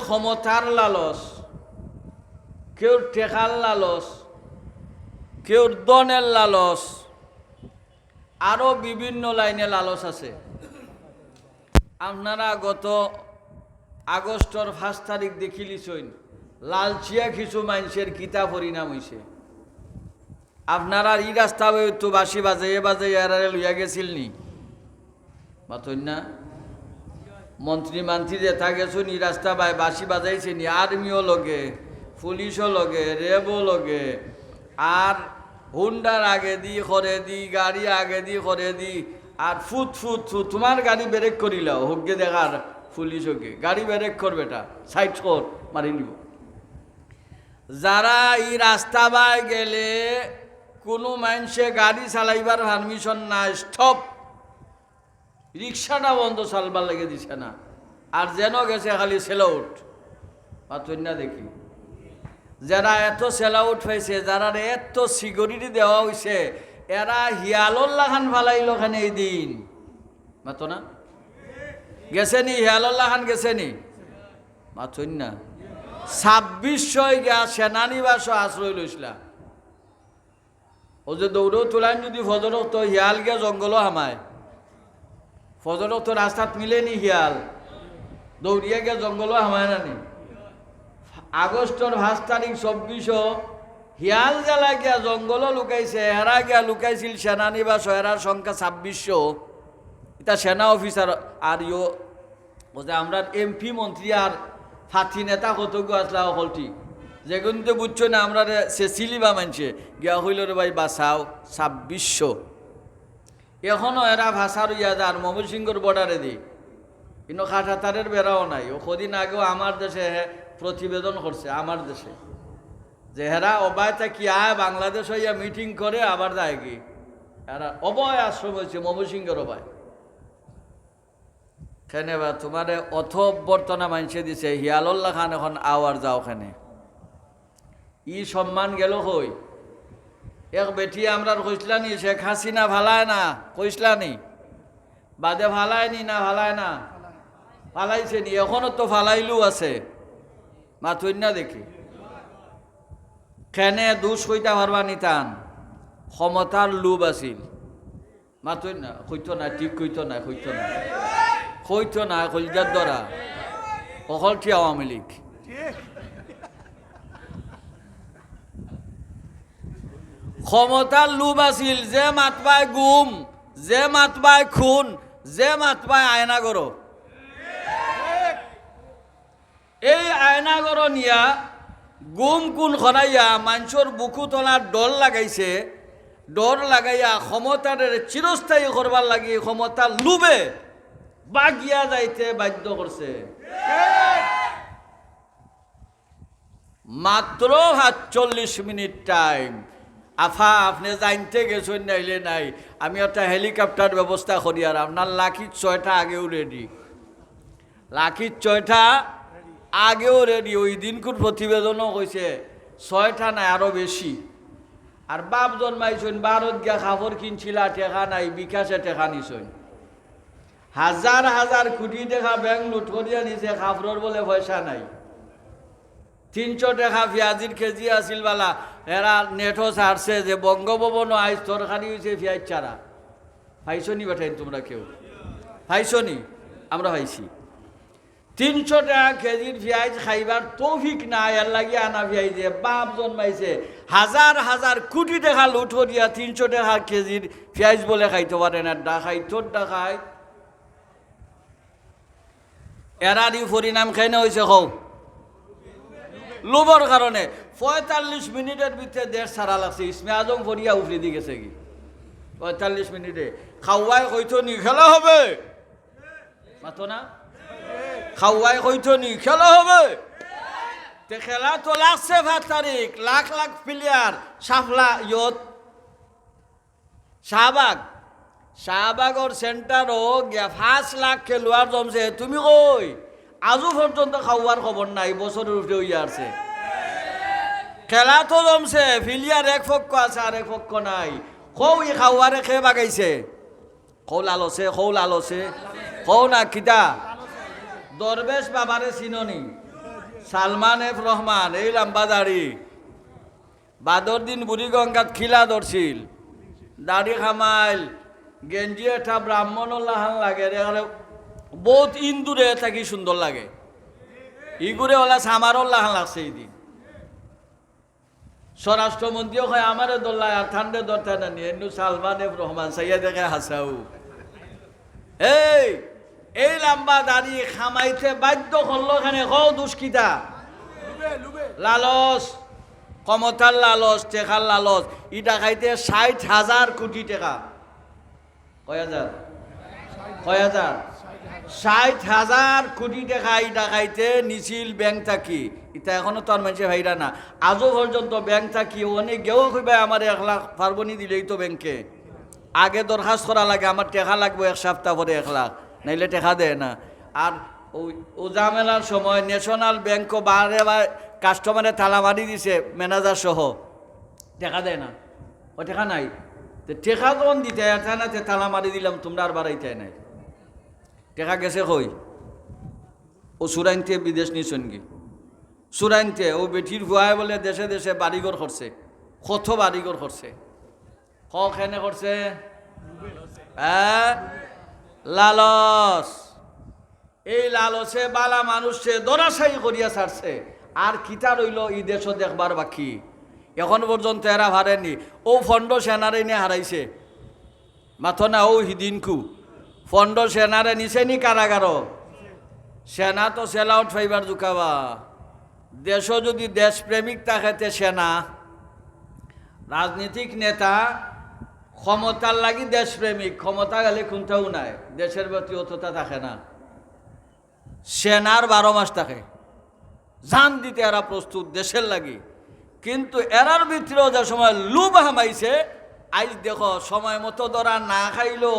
ক্ষমতার লালস, কেউ টেকার লালস, কেউ দনের লালস, আরো বিভিন্ন লাইনে লালস আছে। আপনারা গত আগস্টর 5 তারিখ দেখিলিছেন লালচিয়া কিছু মানুষের কিতা পরিণাম হয়েছে। আপনারা এই রাস্তা তো বাসি বাজে এরারে লইয়া গেছিল নি মাতই না? মন্ত্রী যেটা গেছো নি রাস্তা বাসি বাজাইছে নি, আর্মিও লগে, পুলিশও লগে, রেবও লগে, আর হুন্ডার আগে দি করে দি, গাড়ি আগে দি করে দি, আর ফুট তোমার গাড়ি ব্রেক করিলাও হোকগে দেখার পুলিশ হোকে গাড়ি ব্রেক করবে, এটা সাইড কর মারি নিব। যারা এই রাস্তা বাই গেলে কোনো মানুষে গাড়ি চালাইবার পারমিশন নাই, স্টপ, রিক্সাটা বন্ধ চালবার লেগে দিছে না, আর যেন গেছে খালি সেল আউট পাতই না দেখি। যারা এত সেল আউট পাইছে, যারা এত সিকিউরিটি দেওয়া হয়েছে, এরা হিয়ালল্লাহ খান ফালাইল খানে এই দিন মাতো না? গেছে নি হিয়ালল্লাহ খান গেছে নি? মাতই না। 2600 গিয়া সেনানিবাস আশ্রয় লইছিলা। ও যে দৌড়েও তোলাইন যদি ফজরক তো হিয়াল গিয়া জঙ্গলও হামায়, ফজরক তো রাস্তাত মিলে নি, হিয়াল দৌড়িয়া গিয়া জঙ্গলও হামায় না নি। আগস্টর 5 তারিখ 2400 হিয়াল জেলা গিয়া জঙ্গলও লুকাইছে, হেরা গিয়া লুকাইছিল সেনানিবাস, হেরার সংখ্যা 2600। এটা সেনা অফিসার আর ও যে আমরা এমপি মন্ত্রী আর ফাথি নেতা কতজ্ঞ আসলা অকলটি যেগুনতে বুঝছো না, আমরা সেচিলি বা মানছে গিয়া হইল রে ভাই বাসাও 2600। এখনও এরা ভাষার ইয়া যার ময়মনসিংহের বর্ডারে দি, কিন্তু খাটাতারের বেড়াও নাই। ও কদিন আগেও আমার দেশে প্রতিবেদন করছে, আমার দেশে, যে হেরা অবায়তা কি আয় বাংলাদেশ হইয়া মিটিং করে আবার যায় কি, এরা অবয় আশ্রম হয়েছে ময়মনসিংহের অবয়। খেনে বা তোমারে অথ অভ্যর্থনা মানছে দিছে, হিয়ালল্লাহ খান এখন আওয়ার যাও খানে। ই সম্মান গেল হই এক বেটি আমরা কইসলানি শেখ হাসিনা ভালায় না, কইসলানি বাদে ভালায়নি না, ভালায় না ফালাইছে নি, এখনো তো ফালাইলু আছে মাতই না দেখি। খেনে দুষ কইতা পারবা নিতান, ক্ষমতার লোভ আছিল মাতই না, কইতো না, ঠিক কইতো না, কইতো না কলজার দ্বারা অকলটি আওয়ামী লীগ। ক্ষমতার লোভ আছিল, যে মাতবায় গুম, যে মাতবায় খুন, যে মাতবায় আয়নাগর। এই আয়নাগর নিয়া গুম কুন খরাইয়া মানুষের বুকু তোলার ডর লাগাইছে, ডর লাগাইয়া ক্ষমতার চিরস্থায়ী করবার লাগি ক্ষমতার লোভে বাগিয়া যাইতে বাধ্য করছে। মাত্র ৪৭ মিনিট টাইম। আফা আপনি জানতে গেছেন নাইলে নাই, আমি একটা হেলিকপ্টার ব্যবস্থা করি, আর আপনার লাখির 6টা আগেও রেডি, লাখির 6টা আগেও রেডি। ওই দিনকুর প্রতিবেদনও কইছে 6টা নাই আরো বেশি। আর বাপ জন্মাইছেন ভারত গিয়া খাবার কিনছিলা, টেকা নাই, বিকাশে টেকা নিছেন, হাজার হাজার কোটি টাকা ব্যাংক লুট করিয়া নিছে, খাফরর বলে পয়সা নাই। 300 টাকা পেঁয়াজির কেজি আসিল বালা, এরা নেটও ছাড়ছে যে বঙ্গভবন আইস তরকারি হয়েছে পেঁয়াজ চারা। পাইছো নি বেঠাইন তোমরা কেউ? পাইছো নি? আমরা পাইছি। 300 টাকা কেজির পেঁয়াজ খাইবার তৌফিক নাই, এর লাগিয়ে আনা পেঁয়াজে বাপ জন্মাইছে, হাজার হাজার কোটি টাকা লুট করিয়া 300 টাকা কেজির পেঁয়াজ বলে খাইতে পারে না, ডাকাই তোর ডাকাই। এরারই পরিণাম খাই না হয়েছে হও লোভর কারণে। 45 মিনিটের ভিতরে দেশ ছাড়া লাগছে, ইসমে আজম ফরিয়া উফরে দিয়ে গেছে কি 45 মিনিটে। খাওয়াই কইতো নি খেলা হবে, মাতো না, খাওয়াই কইতো নি খেলা হবে, তে খেলা তো লাগছে 5 তারিখ। লাখ লাখ প্লেয়ার সাফলা ইয়ত শাহবাগর সেন্টারও গিয়া 5 লাখ খেলোয়াড় জমছে। তুমি কই আজও পর্যন্ত খাওয়ার খবর নাই, বছরের উঠে হইয়া আছে। খেলা তো জমছে, ফিলিয়ার এক পক্ষ আছে আর এক পক্ষ নাই। কৌ ই খাওয়ারে খেয়ে বাগাইছে, কৌ লালছে কৌ না কিতা দরবেশ বাবারে চিননি, সালমান এফ রহমান, এই লম্বা দাড়ি, বাদর দিন বুড়িগঙ্গাত খিলা ধরছিল, দাড়ি খামাইল, গেঞ্জি এটা ব্রাহ্মণর লাহান লাগে রে, বহুত ইন্দুরে থাকি সুন্দর লাগে, ইগুরে ওলা সামারর লাহান লাগছে এই দিন। স্বরাষ্ট্রমন্ত্রীও হয় আমারে দোল্লায় আর ঠান্ডে দরটা না নিয়ে সালমান এফ রহমান সাইয়া দেখে হাসাও। এই লম্বা দাড়ি খামাইতে বাধ্য করলো এখানে কও দুষ্কিতা, লালস, ক্ষমতার লালস, টেকার লালস। ইটা খাইতে 60,000 কোটি টাকা, কয় হাজার 60,000 কোটি টাকা ইটা খাইতে নিছিল ব্যাংক থাকি। ইটা এখনো তো আর মানুষে ভাইরা না, আজও পর্যন্ত ব্যাংক থাকি অনেক গেও কইবা আমার 1 লাখ পারবনি দিলেই তো ব্যাংকে আগে দরখাস্ত করা লাগে, আমার টাকা লাগবে 1 সপ্তাহ পরে 1 লাখ, নাইলে টাকা দেয় না। আর ও জামেলার সময় ন্যাশনাল ব্যাংকও বারে কাস্টমারে তালা মারি দিছে ম্যানেজার সহ, টাকা দেয় না, ও টাকা নাই। টাকা যখন দিতে না তালা মারি দিলাম, তোমরা আর বাড়াইতে নাই, টাকা গেছে কই? ও সুরাইনতে বিদেশ নিছেন কি? সুরাইনতে ও বেটির ভুয়ায় বলে দেশে দেশে বাড়িঘর করছে, কত বাড়িঘর করছে, কেনে করছে? লালস। এই লালসে বালা মানুষে দরাশাই করিয়া ছাড়ছে। আর কিতা রইল এই দেশ দেখবার বাকি, এখন পর্যন্ত এরা হারেনি। ও ফন্ড সেনারে নিয়ে হারাইছে মাথো না, ও হিদিনকু ফন্ড সেনারে নিছে নি কারাগার, সেনা তো সেল আউট ফাইবার জুকাবা। দেশও যদি দেশপ্রেমিক থাকে, সেনা রাজনীতিক নেতা ক্ষমতার লাগি দেশপ্রেমিক, ক্ষমতা গেলে কোনটাও নাই, দেশের প্রতি অতটা থাকে না। সেনার 12 মাস থাকে, জান দিতে এরা প্রস্তুত দেশের লাগি। কিন্তু এরার ভিতরেও যে সময় লুব হামাইছে, আজ দেখো সময় মতো ধরা না খাইলো,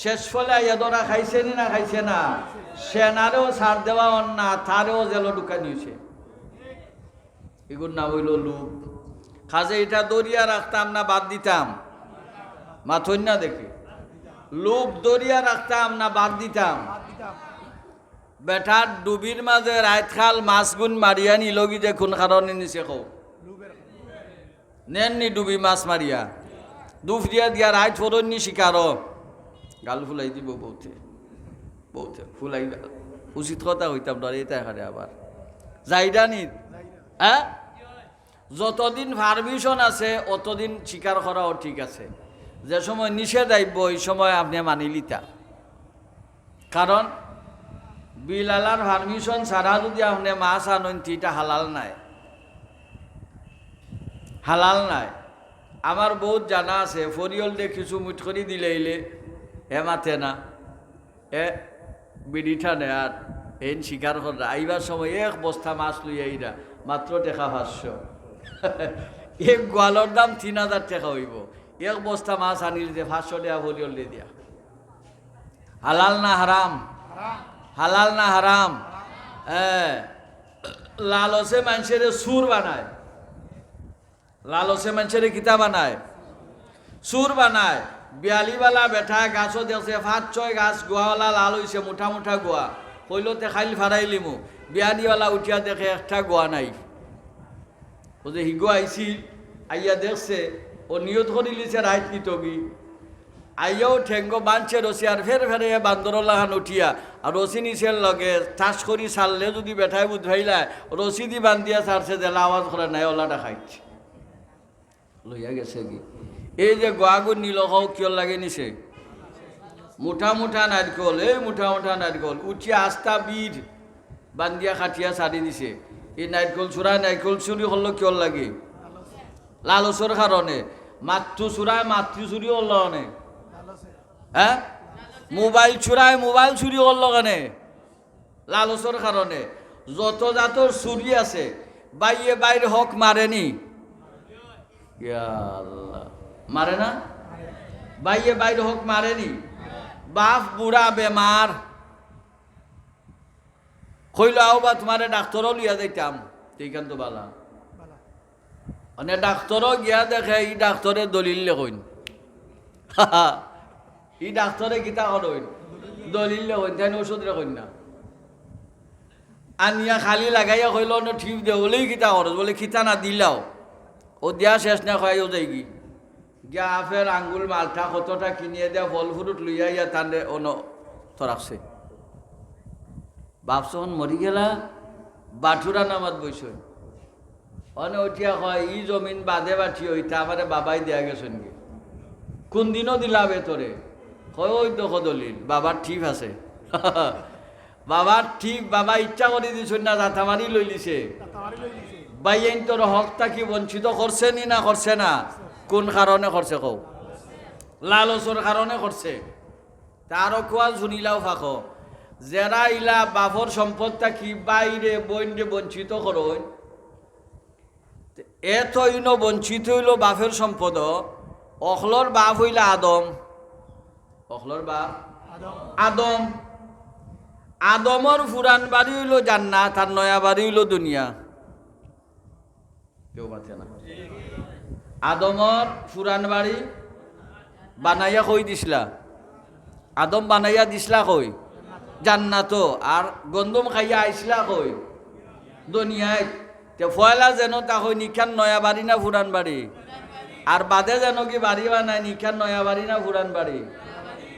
শেষ ফলে আইয়া ধরা খাইছে নি না খাইছে না, সেনারেও ছাড় দেওয়া না, তারেও জেল ঢুকানি হয়েছে। এগুর না হইল লুব। কাজে এটা দরিয়া রাখতাম না বাদ দিতাম? মাথইন না দেখি, লুব দরিয়া রাখতাম না বাদ দিতাম? বেটার ডুবির মাঝে রাত খাল মাছ গুণ মারিয়া নিলগি যে কোন কারণে নিছে কও? নেননি ডুবি মাছ মারিয়া দুফ দিয়া দিয়া রাত ফরননি শিকার গাল ফুলাই দিব বউতে, বউতে ফুলাই উচিত কথা হইতাম না, এটা এখানে আবার যাইডানি। হ্যাঁ, যতদিন পারমিশন আছে অতদিন শিকার করাও ঠিক আছে, যে সময় নিষেধ আইব ওই সময় আপনি মানি লিতা। কারণ বিলালার পারমিশন ছাড়া যদি আপনি মাছ আনেন এটা হালাল নাই, হালাল নাই। আমার বহুত জানা আছে, ফরিয়ল দিয়ে কিছু মুঠ করে দিলে এলে হে মাথে না, এ বিড়িটা নে আর এন শিকার করা আইবার সময় 1 বস্তা মাছ লই আইরা মাত্র টাকা 500। এক গোয়ালর দাম 3000 টাকা হইব, 1 বস্তা মাছ আনিল যে 500 টাকা ফরিয়ল দিয়ে দিয়া। হালাল না হারাম? হালাল না হারাম? লালসে মানুষের সুর বানায়, লালসে মানুষের কিতা বানায়? সুর বানায়। বিয়ালিওয়ালা বেঠা গাছও দেখছে 5-6 গাছ গোয়াওয়ালা লাল হইছে, মুঠা মুঠা গোয়া কইলতে খাইল ফারাইলিমু, বিয়ালিওয়ালা উঠিয়া দেখে একটা গোয়া নাই। ও যে হিগো আইছি আইয়া দেখছে, ও নিয়ত করি লিছে রাইত নিতগি, আইয়াও ঠেঙ্গো বাঁধছে রসি, আর ফের ফেরে বান্দর লাগান উঠিয়া আর রসি নিচের লগে ঠাস করি ছাড়লে যদি বেঠায় বুঝাইলায় রসি দি বান্ধিয়া ছাড়ছে, যে আওয়াজ করে নাই ওলাটা খাইছে লইয়া গেছে কি। এই যে গোয়াগুর নীল খাও কিয় লাগে নিছে? মুঠা মুঠা নারকল, এই মুঠা মুঠা নারকল উঠিয়া আস্তা বীর বান্ধিয়া খাটিয়া ছাড়ি দিছে। এই নারকল চূড়ায় নারকল চুরি হলো কিয় লাগে? লালসর কারণে। মাতৃ চূড়ায় মাতৃ চুরি হল অনেক। হ্যাঁ, মোবাইল চুরায় মোবাইল চুরি করল কেনে? লালসর কারণে। যত জাতর চুরি আছে বাইয়ে বাইরে হক মারেনি, মারে না? বাইয়ে বাইরে হক মারেনি। বাপ বুড়া বেমার কইল আও বা তোমারে ডাক্তারও লিয়া যাইতাম, এইখান তো বালা মানে ডাক্তারও গিয়া দেখে ই ডাক্তারে দলিল লেখইন, ই ডাক্তারে গীতা কইন দলিল লেখইন, তাই ওষুধ রেখইন না। আনিয়া খালি লাগাইয়া কইল না ঠিক দে বলেই কিতা খরচ বলে খিতা না দিলাও ও দিয়া শেষ না খাইও যাই গিয়া ফের আঙ্গুল মালটা কতটা কিনিয়ে দেয়া ফল ফ্রুট লইয়া ইয়া তান্ডে অন তো রাখছে বাপসন মরি গেলা বাঠুরা নামাত বইস অনে উঠিয়া কয় ই জমিন বাদে বাঠি ওইটা আমারে বাবাই দেয়া গেছেন গে কোন দিনও দিলা বেতরে কয় ওই তো দলিল বাবার ঠিক আছে বাবার ঠিক বাবা ইচ্ছা করে দিছেন না যাতা মারি লই লিছে বাইন তোর হকটা কি বঞ্চিত করছে নি না করছে না কোন কারণে করছে কও লালচর কারণে করছে তারও কোয়া শুনিলাও ফাঁকো যারা ইলা বাপর সম্পদটা কি বাইরে বইনরে বঞ্চিত করইন এত ইন বঞ্চিত হইল বাপের সম্পদ অখলর বাপ হইলা আদম অখলর বাপ আদম আদমর ফুরান বাড়ি হইল জান্নাত আর নয়া বাড়ি হইল দুনিয়া কেউ বাঁচে না আদমর ফুরান বাড়ি বানাইয়া কই দিছিলা আদম বানাইয়া দিছিলা কই জান্নাত আর গন্দম খাইয়া আইসলা কই দুনিয়ায় তে ফয়লা যেন তা কই নিখান নয়া বাড়ি না ফুরান বাড়ি আর বাদে যেন কি বাড়ি বানায় নিখান নয়া বাড়ি না ফুরান বাড়ি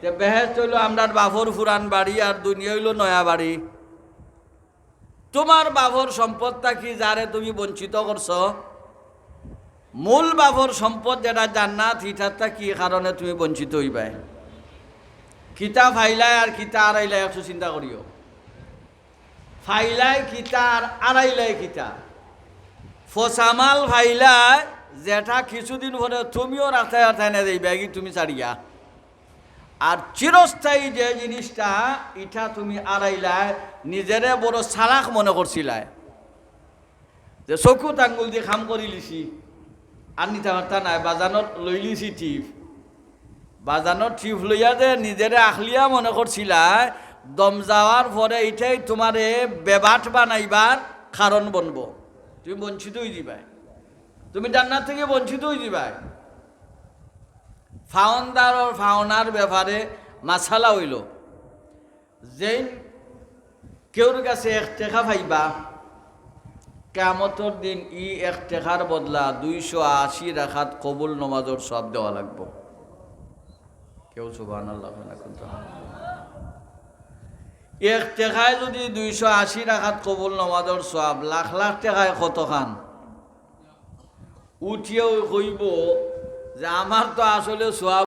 তে বেহেশত হইল আমরার বাপর ফুরান বাড়ি আর দুনিয়া হইল নয়া বাড়ি তোমার বাপর সম্পদটা কি যারে তুমি বঞ্চিত করছ মূল বাপর সম্পদ যেটা জান্নাত হিটারটা কি কারণে তুমি বঞ্চিত হইবাই কিতা ফাইলায় আর কিতা আড়াইলায় একটু চিন্তা করিও ফাইলায় কিতা আর আড়াইলায় কিতা ফসামাল ফাইলায় যেটা কিছুদিন পরে তুমিও রাস্তায় রাস্তায় না দেই ব্যাগি তুমি ছাড়িয়া আর চিরস্থায়ী যে জিনিসটা এটা তুমি আড়াইলায় নিজেরে বড় সারাক মনে করছিলায় যে চকুত আঙ্গুল দিয়ে খাম করি লিছি আর নিতে পারতা নাই বাজানত লই লিছি টিপ বাজানোর টিপ লইয়া যে নিজেরে আখলিয়া মনে করছিলায় দম যাওয়ার পরে এটাই তোমারে বেবাট বানাইবার কারণ বনবো তুমি বঞ্চিত হয়ে যাবাই তুমি জান্নাত থেকে বঞ্চিত হয়ে যাবাই ফাউন্দার ও ফাউনার ব্যাপারে মাসালা হইল যেই কেউর কাছে এক টেকা পাইবা কিয়ামতের দিন ই এক টেকার বদলা 280 রাকাত কবুল নমাজের সব দেওয়া লাগবে কেউ সুবহানাল্লাহ না কিন্তু এক টেকায় যদি 280 রাকাত কবুল নমাজের সব লাখ লাখ টাকায় কত খান উঠিয়েও কইব যে আমার তো আসলে সওয়াব